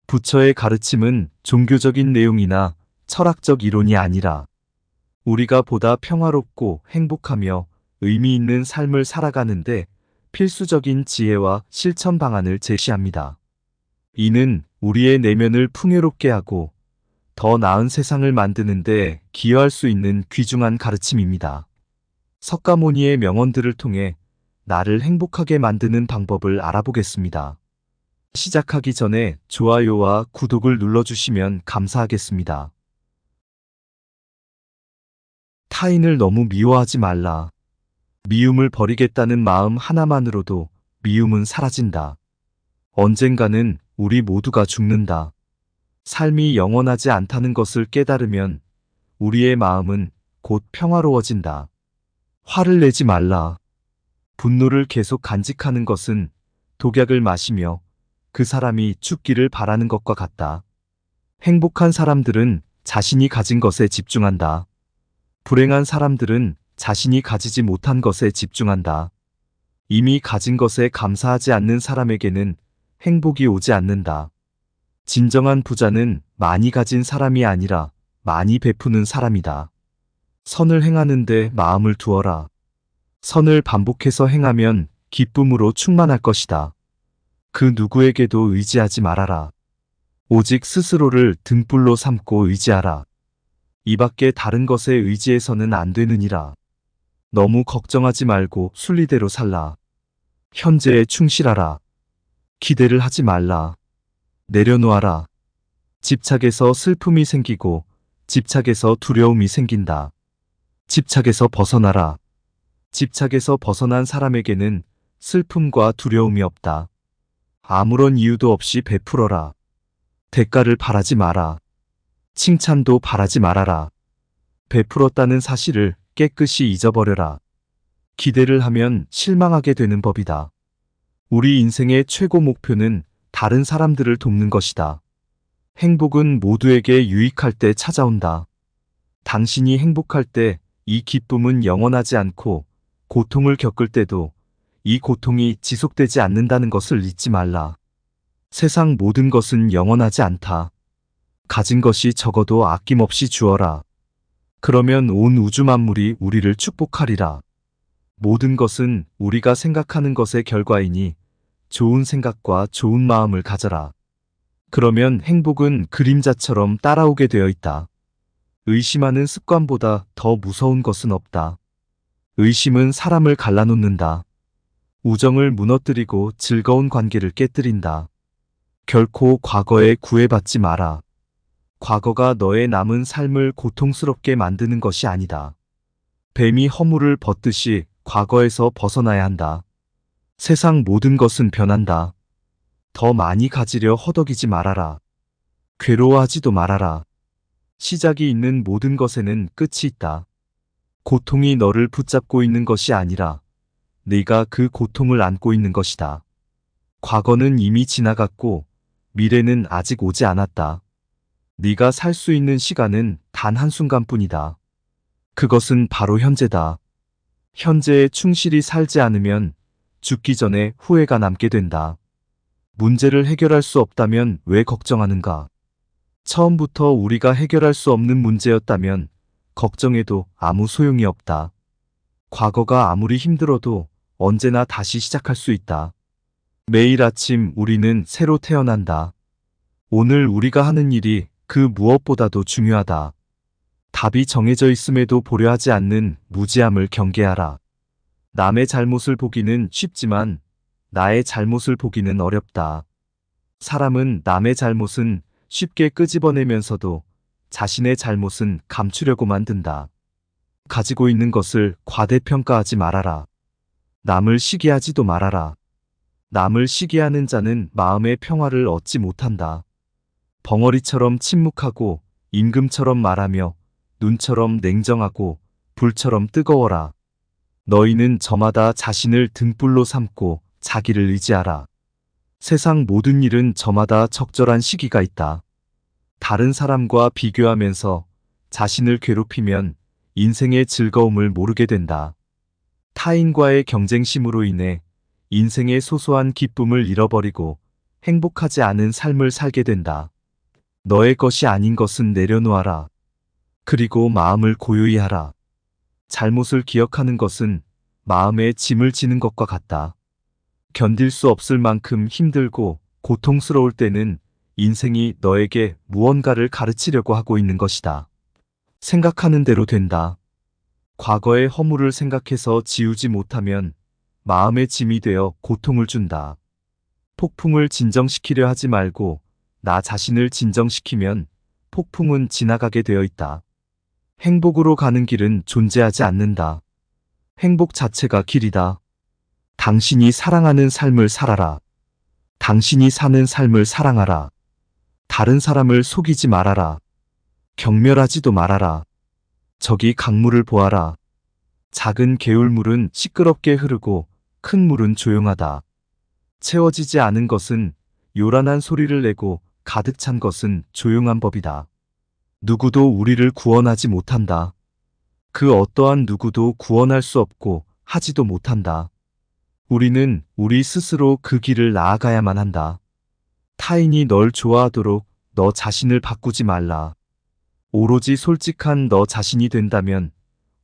부처의 가르침은 종교적인 내용이나 철학적 이론이 아니라 우리가 보다 평화롭고 행복하며 의미 있는 삶을 살아가는데 필수적인 지혜와 실천 방안을 제시합니다. 이는 우리의 내면을 풍요롭게 하고 더 나은 세상을 만드는데 기여할 수 있는 귀중한 가르침입니다. 석가모니의 명언들을 통해 나를 행복하게 만드는 방법을 알아보겠습니다. 시작하기 전에 좋아요와 구독을 눌러주시면 감사하겠습니다. 타인을 너무 미워하지 말라. 미움을 버리겠다는 마음 하나만으로도 미움은 사라진다. 언젠가는 우리 모두가 죽는다. 삶이 영원하지 않다는 것을 깨달으면 우리의 마음은 곧 평화로워진다. 화를 내지 말라. 분노를 계속 간직하는 것은 독약을 마시며 그 사람이 죽기를 바라는 것과 같다. 행복한 사람들은 자신이 가진 것에 집중한다. 불행한 사람들은 자신이 가지지 못한 것에 집중한다. 이미 가진 것에 감사하지 않는 사람에게는 행복이 오지 않는다. 진정한 부자는 많이 가진 사람이 아니라 많이 베푸는 사람이다. 선을 행하는데 마음을 두어라. 선을 반복해서 행하면 기쁨으로 충만할 것이다. 그 누구에게도 의지하지 말아라. 오직 스스로를 등불로 삼고 의지하라. 이 밖에 다른 것에 의지해서는 안 되느니라. 너무 걱정하지 말고 순리대로 살라. 현재에 충실하라. 기대를 하지 말라. 내려놓아라. 집착에서 슬픔이 생기고 집착에서 두려움이 생긴다. 집착에서 벗어나라. 집착에서 벗어난 사람에게는 슬픔과 두려움이 없다. 아무런 이유도 없이 베풀어라. 대가를 바라지 마라. 칭찬도 바라지 말아라. 베풀었다는 사실을 깨끗이 잊어버려라. 기대를 하면 실망하게 되는 법이다. 우리 인생의 최고 목표는 다른 사람들을 돕는 것이다. 행복은 모두에게 유익할 때 찾아온다. 당신이 행복할 때 이 기쁨은 영원하지 않고 고통을 겪을 때도 이 고통이 지속되지 않는다는 것을 잊지 말라. 세상 모든 것은 영원하지 않다. 가진 것이 적어도 아낌없이 주어라. 그러면 온 우주 만물이 우리를 축복하리라. 모든 것은 우리가 생각하는 것의 결과이니 좋은 생각과 좋은 마음을 가져라. 그러면 행복은 그림자처럼 따라오게 되어 있다. 의심하는 습관보다 더 무서운 것은 없다. 의심은 사람을 갈라놓는다. 우정을 무너뜨리고 즐거운 관계를 깨뜨린다. 결코 과거에 구애받지 마라. 과거가 너의 남은 삶을 고통스럽게 만드는 것이 아니다. 뱀이 허물을 벗듯이 과거에서 벗어나야 한다. 세상 모든 것은 변한다. 더 많이 가지려 허덕이지 말아라. 괴로워하지도 말아라. 시작이 있는 모든 것에는 끝이 있다. 고통이 너를 붙잡고 있는 것이 아니라 네가 그 고통을 안고 있는 것이다. 과거는 이미 지나갔고 미래는 아직 오지 않았다. 네가 살 수 있는 시간은 단 한순간뿐이다. 그것은 바로 현재다. 현재에 충실히 살지 않으면 죽기 전에 후회가 남게 된다. 문제를 해결할 수 없다면 왜 걱정하는가? 처음부터 우리가 해결할 수 없는 문제였다면 걱정해도 아무 소용이 없다. 과거가 아무리 힘들어도 언제나 다시 시작할 수 있다. 매일 아침 우리는 새로 태어난다. 오늘 우리가 하는 일이 그 무엇보다도 중요하다. 답이 정해져 있음에도 보려 하지 않는 무지함을 경계하라. 남의 잘못을 보기는 쉽지만 나의 잘못을 보기는 어렵다. 사람은 남의 잘못은 쉽게 끄집어내면서도 자신의 잘못은 감추려고 만든다. 가지고 있는 것을 과대평가하지 말아라. 남을 시기하지도 말아라. 남을 시기하는 자는 마음의 평화를 얻지 못한다. 벙어리처럼 침묵하고 임금처럼 말하며 눈처럼 냉정하고 불처럼 뜨거워라. 너희는 저마다 자신을 등불로 삼고 자기를 의지하라. 세상 모든 일은 저마다 적절한 시기가 있다. 다른 사람과 비교하면서 자신을 괴롭히면 인생의 즐거움을 모르게 된다. 타인과의 경쟁심으로 인해 인생의 소소한 기쁨을 잃어버리고 행복하지 않은 삶을 살게 된다. 너의 것이 아닌 것은 내려놓아라. 그리고 마음을 고요히 하라. 잘못을 기억하는 것은 마음에 짐을 지는 것과 같다. 견딜 수 없을 만큼 힘들고 고통스러울 때는 인생이 너에게 무언가를 가르치려고 하고 있는 것이다. 생각하는 대로 된다. 과거의 허물을 생각해서 지우지 못하면 마음의 짐이 되어 고통을 준다. 폭풍을 진정시키려 하지 말고 나 자신을 진정시키면 폭풍은 지나가게 되어 있다. 행복으로 가는 길은 존재하지 않는다. 행복 자체가 길이다. 당신이 사랑하는 삶을 살아라. 당신이 사는 삶을 사랑하라. 다른 사람을 속이지 말아라. 경멸하지도 말아라. 저기 강물을 보아라. 작은 개울물은 시끄럽게 흐르고 큰 물은 조용하다. 채워지지 않은 것은 요란한 소리를 내고 가득 찬 것은 조용한 법이다. 누구도 우리를 구원하지 못한다. 그 어떠한 누구도 구원할 수 없고 하지도 못한다. 우리는 우리 스스로 그 길을 나아가야만 한다. 타인이 널 좋아하도록 너 자신을 바꾸지 말라. 오로지 솔직한 너 자신이 된다면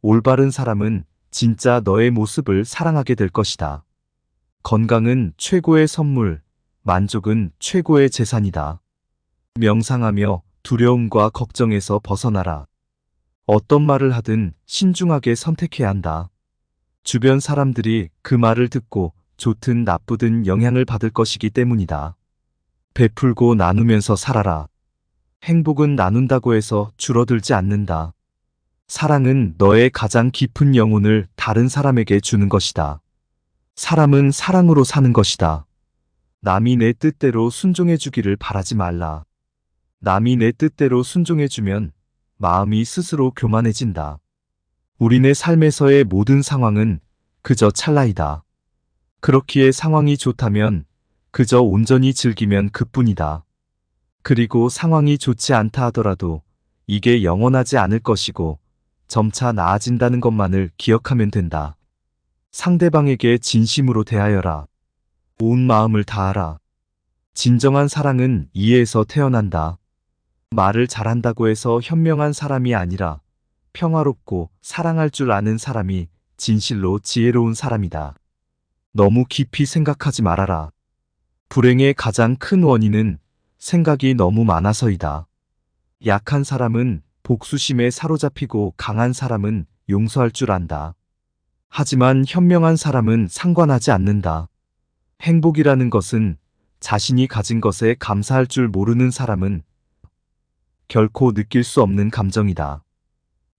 올바른 사람은 진짜 너의 모습을 사랑하게 될 것이다. 건강은 최고의 선물, 만족은 최고의 재산이다. 명상하며 두려움과 걱정에서 벗어나라. 어떤 말을 하든 신중하게 선택해야 한다. 주변 사람들이 그 말을 듣고 좋든 나쁘든 영향을 받을 것이기 때문이다. 베풀고 나누면서 살아라. 행복은 나눈다고 해서 줄어들지 않는다. 사랑은 너의 가장 깊은 영혼을 다른 사람에게 주는 것이다. 사람은 사랑으로 사는 것이다. 남이 내 뜻대로 순종해 주기를 바라지 말라. 남이 내 뜻대로 순종해 주면 마음이 스스로 교만해진다. 우리네 삶에서의 모든 상황은 그저 찰나이다. 그렇기에 상황이 좋다면 그저 온전히 즐기면 그뿐이다. 그리고 상황이 좋지 않다 하더라도 이게 영원하지 않을 것이고 점차 나아진다는 것만을 기억하면 된다. 상대방에게 진심으로 대하여라. 온 마음을 다하라. 진정한 사랑은 이해에서 태어난다. 말을 잘한다고 해서 현명한 사람이 아니라 평화롭고 사랑할 줄 아는 사람이 진실로 지혜로운 사람이다. 너무 깊이 생각하지 말아라. 불행의 가장 큰 원인은 생각이 너무 많아서이다. 약한 사람은 복수심에 사로잡히고 강한 사람은 용서할 줄 안다. 하지만 현명한 사람은 상관하지 않는다. 행복이라는 것은 자신이 가진 것에 감사할 줄 모르는 사람은 결코 느낄 수 없는 감정이다.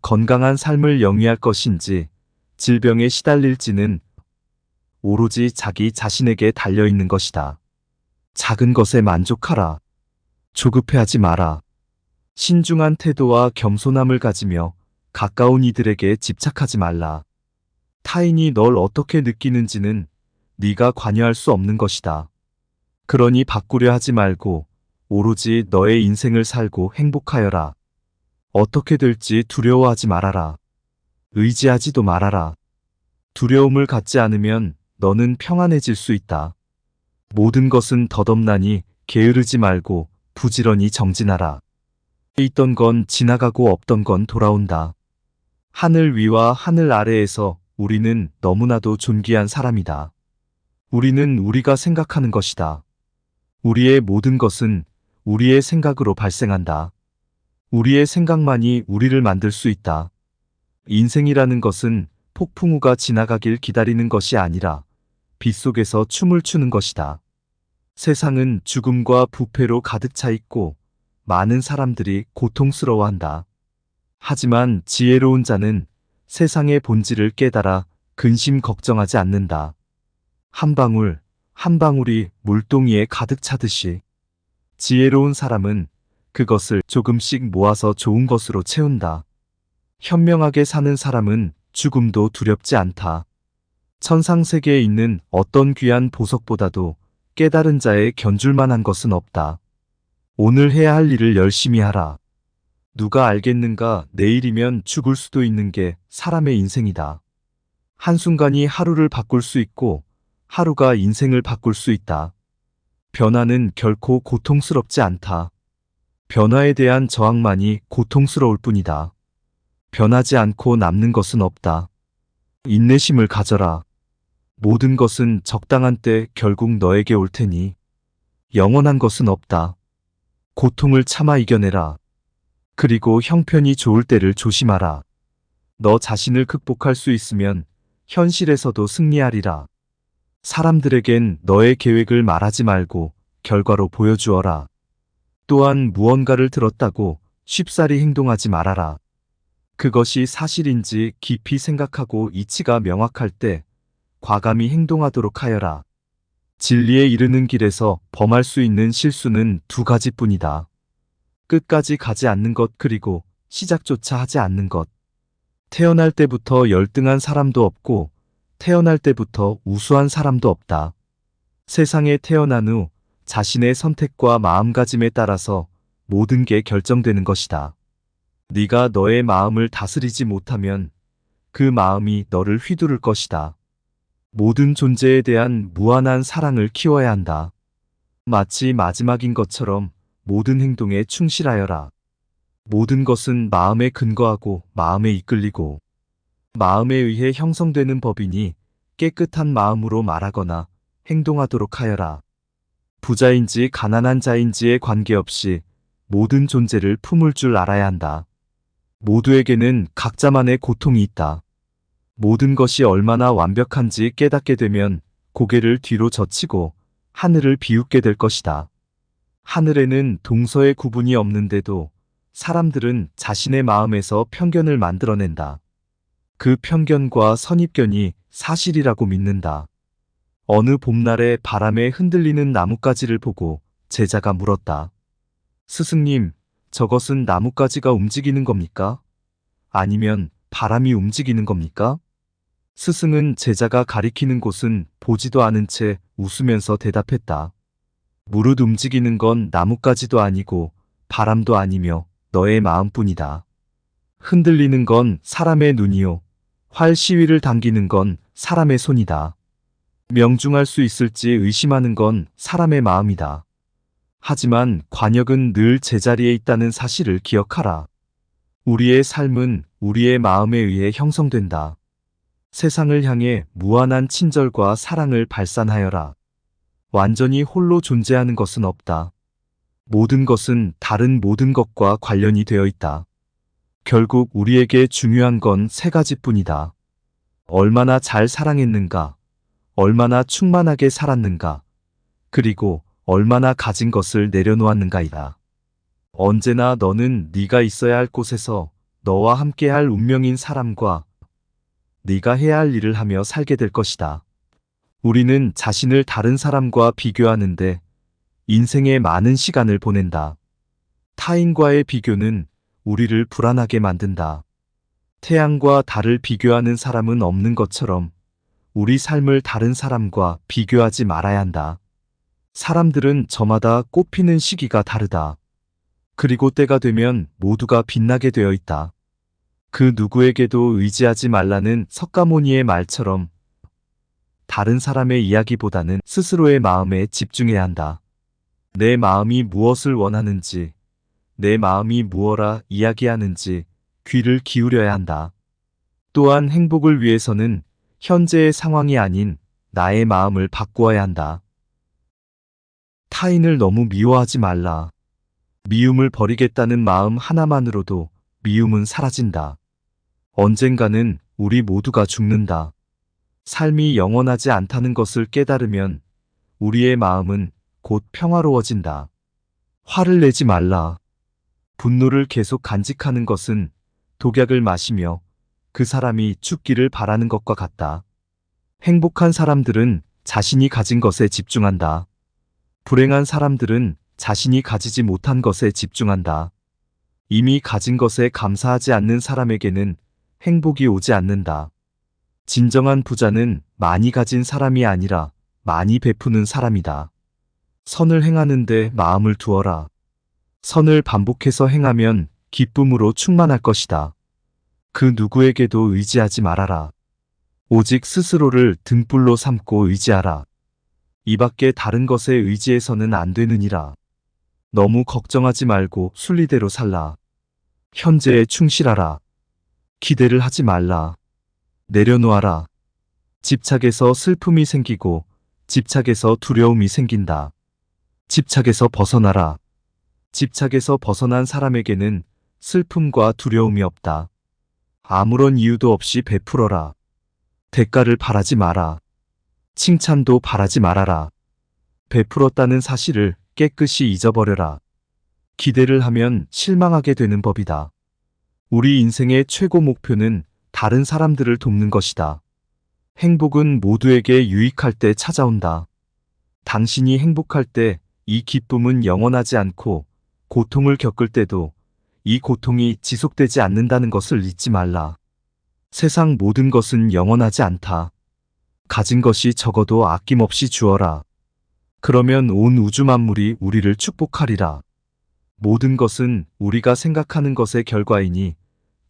건강한 삶을 영위할 것인지 질병에 시달릴지는 오로지 자기 자신에게 달려있는 것이다. 작은 것에 만족하라. 조급해하지 마라. 신중한 태도와 겸손함을 가지며 가까운 이들에게 집착하지 말라. 타인이 널 어떻게 느끼는지는 네가 관여할 수 없는 것이다. 그러니 바꾸려 하지 말고 오로지 너의 인생을 살고 행복하여라. 어떻게 될지 두려워하지 말아라. 의지하지도 말아라. 두려움을 갖지 않으면 너는 평안해질 수 있다. 모든 것은 덧없나니 게으르지 말고 부지런히 정진하라. 있던 건 지나가고 없던 건 돌아온다. 하늘 위와 하늘 아래에서 우리는 너무나도 존귀한 사람이다. 우리는 우리가 생각하는 것이다. 우리의 모든 것은 우리의 생각으로 발생한다. 우리의 생각만이 우리를 만들 수 있다. 인생이라는 것은 폭풍우가 지나가길 기다리는 것이 아니라 빗속에서 춤을 추는 것이다. 세상은 죽음과 부패로 가득 차 있고 많은 사람들이 고통스러워한다. 하지만 지혜로운 자는 세상의 본질을 깨달아 근심 걱정하지 않는다. 한 방울, 한 방울이 물동이에 가득 차듯이 지혜로운 사람은 그것을 조금씩 모아서 좋은 것으로 채운다. 현명하게 사는 사람은 죽음도 두렵지 않다. 천상세계에 있는 어떤 귀한 보석보다도 깨달은 자의 견줄만한 것은 없다. 오늘 해야 할 일을 열심히 하라. 누가 알겠는가? 내일이면 죽을 수도 있는 게 사람의 인생이다. 한순간이 하루를 바꿀 수 있고 하루가 인생을 바꿀 수 있다. 변화는 결코 고통스럽지 않다. 변화에 대한 저항만이 고통스러울 뿐이다. 변하지 않고 남는 것은 없다. 인내심을 가져라. 모든 것은 적당한 때 결국 너에게 올 테니 영원한 것은 없다. 고통을 참아 이겨내라. 그리고 형편이 좋을 때를 조심하라. 너 자신을 극복할 수 있으면 현실에서도 승리하리라. 사람들에겐 너의 계획을 말하지 말고 결과로 보여주어라. 또한 무언가를 들었다고 쉽사리 행동하지 말아라. 그것이 사실인지 깊이 생각하고 이치가 명확할 때 과감히 행동하도록 하여라. 진리에 이르는 길에서 범할 수 있는 실수는 두 가지뿐이다. 끝까지 가지 않는 것 그리고 시작조차 하지 않는 것. 태어날 때부터 열등한 사람도 없고 태어날 때부터 우수한 사람도 없다. 세상에 태어난 후 자신의 선택과 마음가짐에 따라서 모든 게 결정되는 것이다. 네가 너의 마음을 다스리지 못하면 그 마음이 너를 휘두를 것이다. 모든 존재에 대한 무한한 사랑을 키워야 한다. 마치 마지막인 것처럼 모든 행동에 충실하여라. 모든 것은 마음에 근거하고 마음에 이끌리고 마음에 의해 형성되는 법이니 깨끗한 마음으로 말하거나 행동하도록 하여라. 부자인지 가난한 자인지에 관계없이 모든 존재를 품을 줄 알아야 한다. 모두에게는 각자만의 고통이 있다. 모든 것이 얼마나 완벽한지 깨닫게 되면 고개를 뒤로 젖히고 하늘을 비웃게 될 것이다. 하늘에는 동서의 구분이 없는데도 사람들은 자신의 마음에서 편견을 만들어낸다. 그 편견과 선입견이 사실이라고 믿는다. 어느 봄날에 바람에 흔들리는 나뭇가지를 보고 제자가 물었다. 스승님, 저것은 나뭇가지가 움직이는 겁니까? 아니면 바람이 움직이는 겁니까? 스승은 제자가 가리키는 곳은 보지도 않은 채 웃으면서 대답했다. 무릇 움직이는 건 나뭇가지도 아니고 바람도 아니며 너의 마음뿐이다. 흔들리는 건 사람의 눈이요. 활 시위를 당기는 건 사람의 손이다. 명중할 수 있을지 의심하는 건 사람의 마음이다. 하지만 관역은 늘 제자리에 있다는 사실을 기억하라. 우리의 삶은 우리의 마음에 의해 형성된다. 세상을 향해 무한한 친절과 사랑을 발산하여라. 완전히 홀로 존재하는 것은 없다. 모든 것은 다른 모든 것과 관련이 되어 있다. 결국 우리에게 중요한 건 세 가지뿐이다. 얼마나 잘 사랑했는가, 얼마나 충만하게 살았는가, 그리고 얼마나 가진 것을 내려놓았는가이다. 언제나 너는 네가 있어야 할 곳에서 너와 함께 할 운명인 사람과 네가 해야 할 일을 하며 살게 될 것이다. 우리는 자신을 다른 사람과 비교하는데 인생의 많은 시간을 보낸다. 타인과의 비교는 우리를 불안하게 만든다. 태양과 달을 비교하는 사람은 없는 것처럼 우리 삶을 다른 사람과 비교하지 말아야 한다. 사람들은 저마다 꽃피는 시기가 다르다. 그리고 때가 되면 모두가 빛나게 되어 있다. 그 누구에게도 의지하지 말라는 석가모니의 말처럼 다른 사람의 이야기보다는 스스로의 마음에 집중해야 한다. 내 마음이 무엇을 원하는지, 내 마음이 무엇라 이야기하는지 귀를 기울여야 한다. 또한 행복을 위해서는 현재의 상황이 아닌 나의 마음을 바꾸어야 한다. 타인을 너무 미워하지 말라. 미움을 버리겠다는 마음 하나만으로도 미움은 사라진다. 언젠가는 우리 모두가 죽는다. 삶이 영원하지 않다는 것을 깨달으면 우리의 마음은 곧 평화로워진다. 화를 내지 말라. 분노를 계속 간직하는 것은 독약을 마시며 그 사람이 죽기를 바라는 것과 같다. 행복한 사람들은 자신이 가진 것에 집중한다. 불행한 사람들은 자신이 가지지 못한 것에 집중한다. 이미 가진 것에 감사하지 않는 사람에게는 행복이 오지 않는다. 진정한 부자는 많이 가진 사람이 아니라 많이 베푸는 사람이다. 선을 행하는데 마음을 두어라. 선을 반복해서 행하면 기쁨으로 충만할 것이다. 그 누구에게도 의지하지 말아라. 오직 스스로를 등불로 삼고 의지하라. 이 밖에 다른 것에 의지해서는 안 되느니라. 너무 걱정하지 말고 순리대로 살라. 현재에 충실하라. 기대를 하지 말라. 내려놓아라. 집착에서 슬픔이 생기고 집착에서 두려움이 생긴다. 집착에서 벗어나라. 집착에서 벗어난 사람에게는 슬픔과 두려움이 없다. 아무런 이유도 없이 베풀어라. 대가를 바라지 마라. 칭찬도 바라지 말아라. 베풀었다는 사실을 깨끗이 잊어버려라. 기대를 하면 실망하게 되는 법이다. 우리 인생의 최고 목표는 다른 사람들을 돕는 것이다. 행복은 모두에게 유익할 때 찾아온다. 당신이 행복할 때 이 기쁨은 영원하지 않고 고통을 겪을 때도 이 고통이 지속되지 않는다는 것을 잊지 말라. 세상 모든 것은 영원하지 않다. 가진 것이 적어도 아낌없이 주어라. 그러면 온 우주 만물이 우리를 축복하리라. 모든 것은 우리가 생각하는 것의 결과이니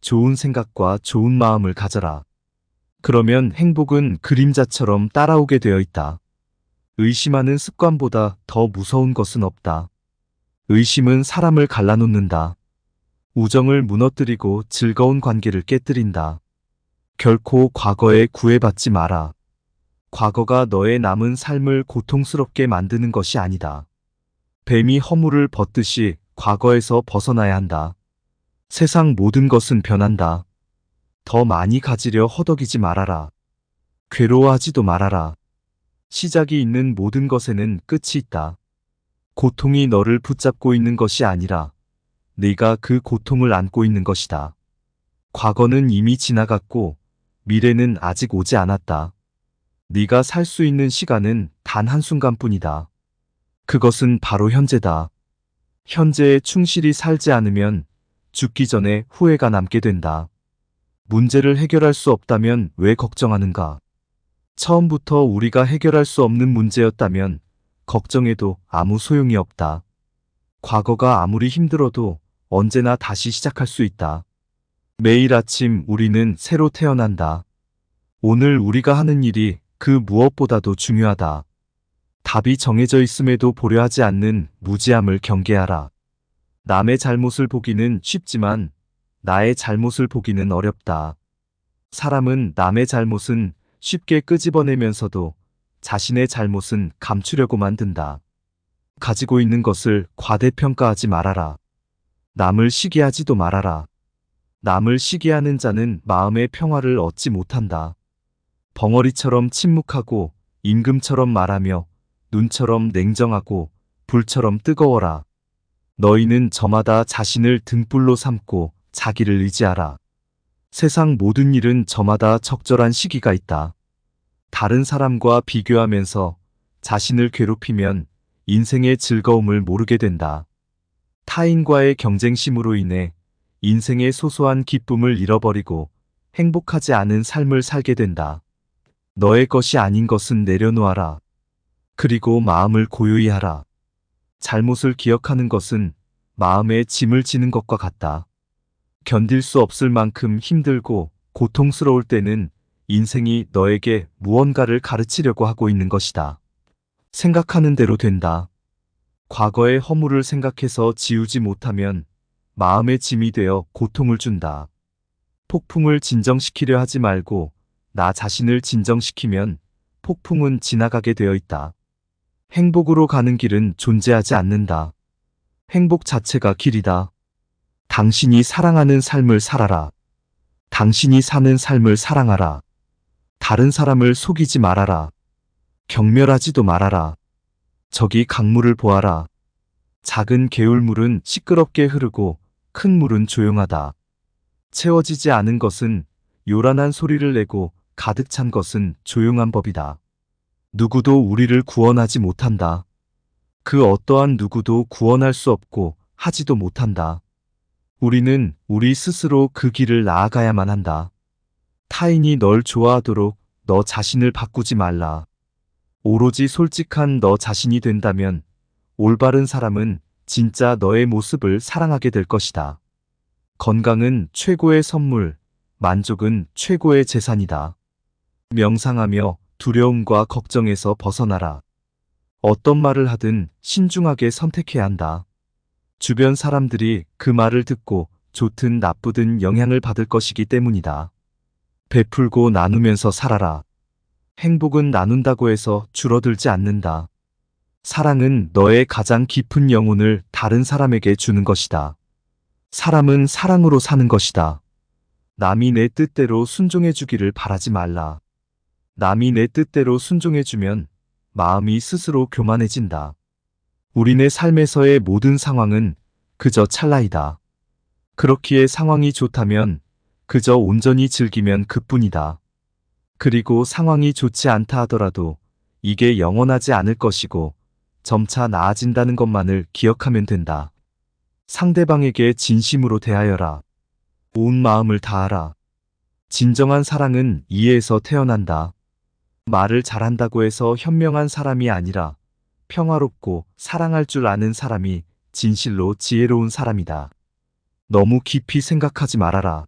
좋은 생각과 좋은 마음을 가져라. 그러면 행복은 그림자처럼 따라오게 되어 있다. 의심하는 습관보다 더 무서운 것은 없다. 의심은 사람을 갈라놓는다. 우정을 무너뜨리고 즐거운 관계를 깨뜨린다. 결코 과거에 구애받지 마라. 과거가 너의 남은 삶을 고통스럽게 만드는 것이 아니다. 뱀이 허물을 벗듯이 과거에서 벗어나야 한다. 세상 모든 것은 변한다. 더 많이 가지려 허덕이지 말아라. 괴로워하지도 말아라. 시작이 있는 모든 것에는 끝이 있다. 고통이 너를 붙잡고 있는 것이 아니라 네가 그 고통을 안고 있는 것이다. 과거는 이미 지나갔고 미래는 아직 오지 않았다. 네가 살 수 있는 시간은 단 한순간뿐이다. 그것은 바로 현재다. 현재에 충실히 살지 않으면 죽기 전에 후회가 남게 된다. 문제를 해결할 수 없다면 왜 걱정하는가? 처음부터 우리가 해결할 수 없는 문제였다면 걱정해도 아무 소용이 없다. 과거가 아무리 힘들어도 언제나 다시 시작할 수 있다. 매일 아침 우리는 새로 태어난다. 오늘 우리가 하는 일이 그 무엇보다도 중요하다. 답이 정해져 있음에도 보려 하지 않는 무지함을 경계하라. 남의 잘못을 보기는 쉽지만 나의 잘못을 보기는 어렵다. 사람은 남의 잘못은 쉽게 끄집어내면서도 자신의 잘못은 감추려고 만든다. 가지고 있는 것을 과대평가하지 말아라. 남을 시기하지도 말아라. 남을 시기하는 자는 마음의 평화를 얻지 못한다. 벙어리처럼 침묵하고 임금처럼 말하며 눈처럼 냉정하고 불처럼 뜨거워라. 너희는 저마다 자신을 등불로 삼고 자기를 의지하라. 세상 모든 일은 저마다 적절한 시기가 있다. 다른 사람과 비교하면서 자신을 괴롭히면 인생의 즐거움을 모르게 된다. 타인과의 경쟁심으로 인해 인생의 소소한 기쁨을 잃어버리고 행복하지 않은 삶을 살게 된다. 너의 것이 아닌 것은 내려놓아라. 그리고 마음을 고요히 하라. 잘못을 기억하는 것은 마음에 짐을 지는 것과 같다. 견딜 수 없을 만큼 힘들고 고통스러울 때는 인생이 너에게 무언가를 가르치려고 하고 있는 것이다. 생각하는 대로 된다. 과거의 허물을 생각해서 지우지 못하면 마음의 짐이 되어 고통을 준다. 폭풍을 진정시키려 하지 말고 나 자신을 진정시키면 폭풍은 지나가게 되어 있다. 행복으로 가는 길은 존재하지 않는다. 행복 자체가 길이다. 당신이 사랑하는 삶을 살아라. 당신이 사는 삶을 사랑하라. 다른 사람을 속이지 말아라. 경멸하지도 말아라. 저기 강물을 보아라. 작은 개울물은 시끄럽게 흐르고 큰 물은 조용하다. 채워지지 않은 것은 요란한 소리를 내고 가득 찬 것은 조용한 법이다. 누구도 우리를 구원하지 못한다. 그 어떠한 누구도 구원할 수 없고 하지도 못한다. 우리는 우리 스스로 그 길을 나아가야만 한다. 타인이 널 좋아하도록 너 자신을 바꾸지 말라. 오로지 솔직한 너 자신이 된다면 올바른 사람은 진짜 너의 모습을 사랑하게 될 것이다. 건강은 최고의 선물, 만족은 최고의 재산이다. 명상하며 두려움과 걱정에서 벗어나라. 어떤 말을 하든 신중하게 선택해야 한다. 주변 사람들이 그 말을 듣고 좋든 나쁘든 영향을 받을 것이기 때문이다. 베풀고 나누면서 살아라. 행복은 나눈다고 해서 줄어들지 않는다. 사랑은 너의 가장 깊은 영혼을 다른 사람에게 주는 것이다. 사람은 사랑으로 사는 것이다. 남이 내 뜻대로 순종해 주기를 바라지 말라. 남이 내 뜻대로 순종해 주면 마음이 스스로 교만해진다. 우리네 삶에서의 모든 상황은 그저 찰나이다. 그렇기에 상황이 좋다면 그저 온전히 즐기면 그뿐이다. 그리고 상황이 좋지 않다 하더라도 이게 영원하지 않을 것이고 점차 나아진다는 것만을 기억하면 된다. 상대방에게 진심으로 대하여라. 온 마음을 다하라. 진정한 사랑은 이해에서 태어난다. 말을 잘한다고 해서 현명한 사람이 아니라 평화롭고 사랑할 줄 아는 사람이 진실로 지혜로운 사람이다. 너무 깊이 생각하지 말아라.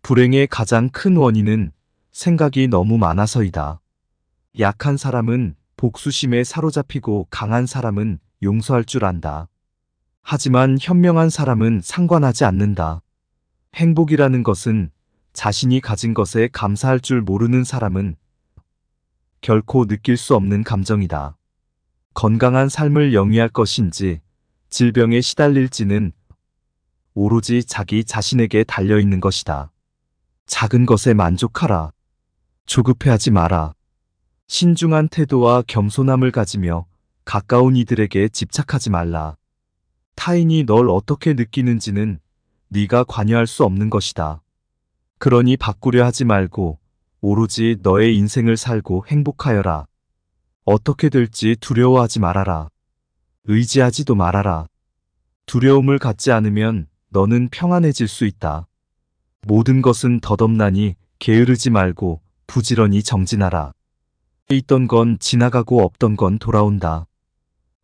불행의 가장 큰 원인은 생각이 너무 많아서이다. 약한 사람은 복수심에 사로잡히고 강한 사람은 용서할 줄 안다. 하지만 현명한 사람은 상관하지 않는다. 행복이라는 것은 자신이 가진 것에 감사할 줄 모르는 사람은 결코 느낄 수 없는 감정이다. 건강한 삶을 영위할 것인지 질병에 시달릴지는 오로지 자기 자신에게 달려있는 것이다. 작은 것에 만족하라. 조급해하지 마라. 신중한 태도와 겸손함을 가지며 가까운 이들에게 집착하지 말라. 타인이 널 어떻게 느끼는지는 네가 관여할 수 없는 것이다. 그러니 바꾸려 하지 말고 오로지 너의 인생을 살고 행복하여라. 어떻게 될지 두려워하지 말아라. 의지하지도 말아라. 두려움을 갖지 않으면 너는 평안해질 수 있다. 모든 것은 덧없나니 게으르지 말고 부지런히 정진하라. 있던 건 지나가고 없던 건 돌아온다.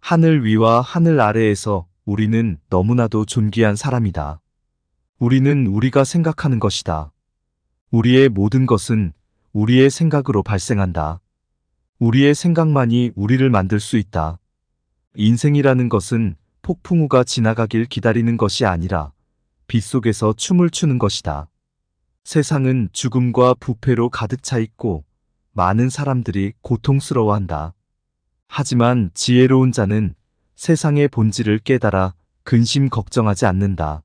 하늘 위와 하늘 아래에서 우리는 너무나도 존귀한 사람이다. 우리는 우리가 생각하는 것이다. 우리의 모든 것은 우리의 생각으로 발생한다. 우리의 생각만이 우리를 만들 수 있다. 인생이라는 것은 폭풍우가 지나가길 기다리는 것이 아니라 빗속에서 춤을 추는 것이다. 세상은 죽음과 부패로 가득 차 있고 많은 사람들이 고통스러워한다. 하지만 지혜로운 자는 세상의 본질을 깨달아 근심 걱정하지 않는다.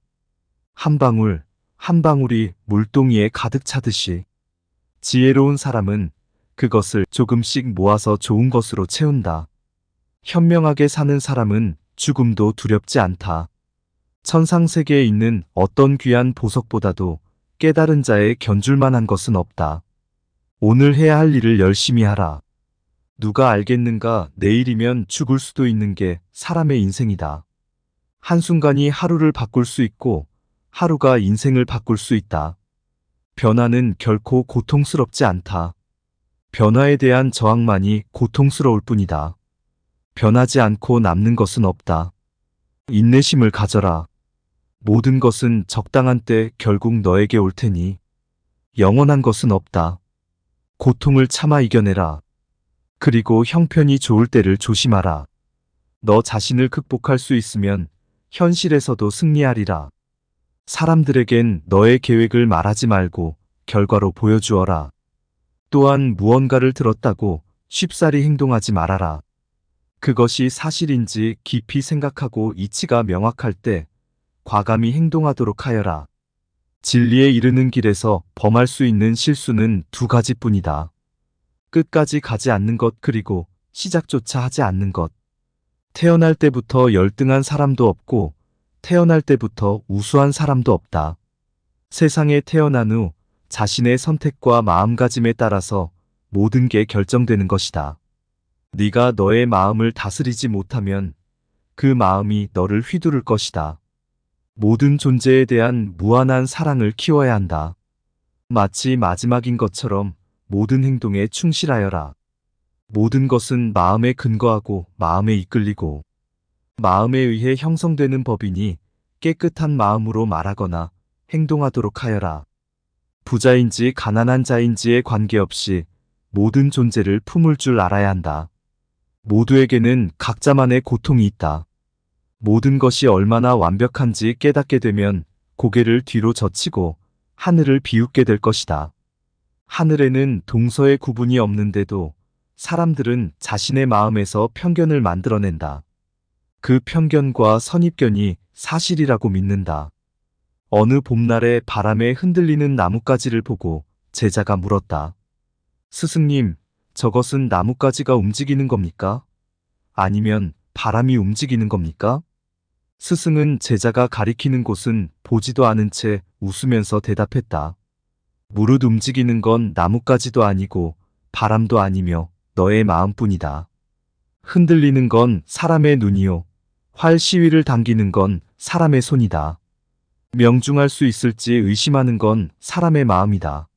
한 방울, 한 방울이 물동이에 가득 차듯이 지혜로운 사람은 그것을 조금씩 모아서 좋은 것으로 채운다. 현명하게 사는 사람은 죽음도 두렵지 않다. 천상세계에 있는 어떤 귀한 보석보다도 깨달은 자의 견줄만한 것은 없다. 오늘 해야 할 일을 열심히 하라. 누가 알겠는가? 내일이면 죽을 수도 있는 게 사람의 인생이다. 한순간이 하루를 바꿀 수 있고 하루가 인생을 바꿀 수 있다. 변화는 결코 고통스럽지 않다. 변화에 대한 저항만이 고통스러울 뿐이다. 변하지 않고 남는 것은 없다. 인내심을 가져라. 모든 것은 적당한 때 결국 너에게 올 테니 영원한 것은 없다. 고통을 참아 이겨내라. 그리고 형편이 좋을 때를 조심하라. 너 자신을 극복할 수 있으면 현실에서도 승리하리라. 사람들에겐 너의 계획을 말하지 말고 결과로 보여주어라. 또한 무언가를 들었다고 쉽사리 행동하지 말아라. 그것이 사실인지 깊이 생각하고 이치가 명확할 때 과감히 행동하도록 하여라. 진리에 이르는 길에서 범할 수 있는 실수는 두 가지뿐이다. 끝까지 가지 않는 것 그리고 시작조차 하지 않는 것. 태어날 때부터 열등한 사람도 없고 태어날 때부터 우수한 사람도 없다. 세상에 태어난 후 자신의 선택과 마음가짐에 따라서 모든 게 결정되는 것이다. 네가 너의 마음을 다스리지 못하면 그 마음이 너를 휘두를 것이다. 모든 존재에 대한 무한한 사랑을 키워야 한다. 마치 마지막인 것처럼 모든 행동에 충실하여라. 모든 것은 마음에 근거하고 마음에 이끌리고 마음에 의해 형성되는 법이니 깨끗한 마음으로 말하거나 행동하도록 하여라. 부자인지 가난한 자인지에 관계없이 모든 존재를 품을 줄 알아야 한다. 모두에게는 각자만의 고통이 있다. 모든 것이 얼마나 완벽한지 깨닫게 되면 고개를 뒤로 젖히고 하늘을 비웃게 될 것이다. 하늘에는 동서의 구분이 없는데도 사람들은 자신의 마음에서 편견을 만들어낸다. 그 편견과 선입견이 사실이라고 믿는다. 어느 봄날에 바람에 흔들리는 나뭇가지를 보고 제자가 물었다. 스승님, 저것은 나뭇가지가 움직이는 겁니까? 아니면 바람이 움직이는 겁니까? 스승은 제자가 가리키는 곳은 보지도 않은 채 웃으면서 대답했다. 무릇 움직이는 건 나뭇가지도 아니고 바람도 아니며 너의 마음뿐이다. 흔들리는 건 사람의 눈이요. 활 시위를 당기는 건 사람의 손이다. 명중할 수 있을지 의심하는 건 사람의 마음이다.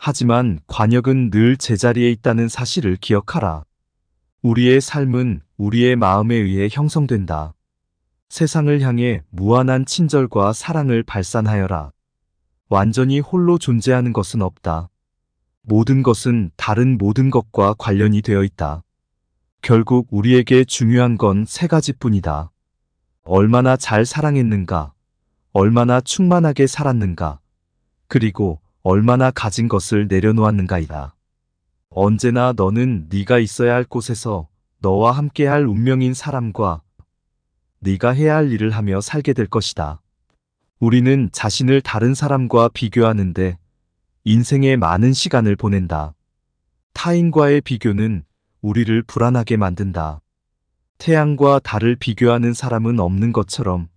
하지만 관역은 늘 제자리에 있다는 사실을 기억하라. 우리의 삶은 우리의 마음에 의해 형성된다. 세상을 향해 무한한 친절과 사랑을 발산하여라. 완전히 홀로 존재하는 것은 없다. 모든 것은 다른 모든 것과 관련이 되어 있다. 결국 우리에게 중요한 건 세 가지뿐이다. 얼마나 잘 사랑했는가, 얼마나 충만하게 살았는가, 그리고 얼마나 가진 것을 내려놓았는가이다. 언제나 너는 네가 있어야 할 곳에서 너와 함께 할 운명인 사람과 네가 해야 할 일을 하며 살게 될 것이다. 우리는 자신을 다른 사람과 비교하는데 인생의 많은 시간을 보낸다. 타인과의 비교는 우리를 불안하게 만든다. 태양과 달을 비교하는 사람은 없는 것처럼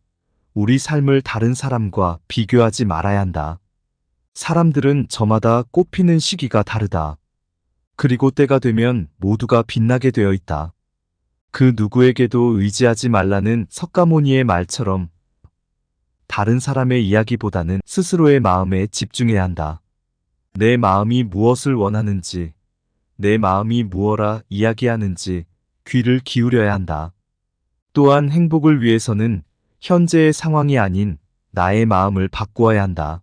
우리 삶을 다른 사람과 비교하지 말아야 한다. 사람들은 저마다 꽃피는 시기가 다르다. 그리고 때가 되면 모두가 빛나게 되어 있다. 그 누구에게도 의지하지 말라는 석가모니의 말처럼 다른 사람의 이야기보다는 스스로의 마음에 집중해야 한다. 내 마음이 무엇을 원하는지, 내 마음이 무엇라 이야기하는지 귀를 기울여야 한다. 또한 행복을 위해서는 현재의 상황이 아닌 나의 마음을 바꾸어야 한다.